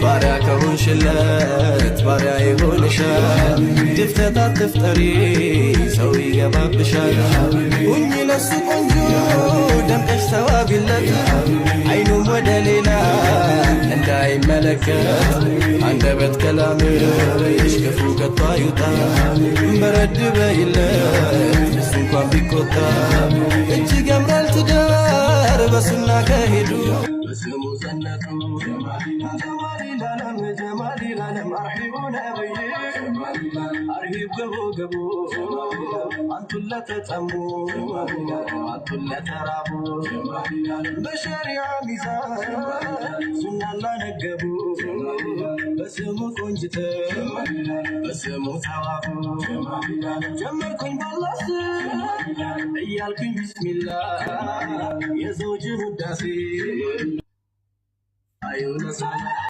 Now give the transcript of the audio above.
ባሪያ ከሆንሽለት ባሪያ ይሆንሻል ድፍተት አትፍጠሪ ሰው ይገባብሻል ሁኚ ለሱ ቆንጆ ደምቀሽ ተዋቢለት አይኑም ወደ ሌላ እንዳይመለከት አንደበት ከላምሽ ክፉ ከቶ አይውጣ በረድ በይለት እሱ እንኳን ቢቆጣ እጅግ ያምራል ትዳር በሱና ከሄዱ በስሙ ጸነቱ ጀማሊ ላለም አርሒቡን አበይ አርሂብ ገቦ አንቱን ለተጠሙ አንቱን ለተራቡ በሸሪዓ ሚዛን ሱናን ላነገቡ በስሙ ቆንጅተው በስሙ ተዋቡ ጀመርኩኝ ባላህ እያልኩኝ ቢስሚላህ የዘውጅን ውዳሴ አዩነ ሰላ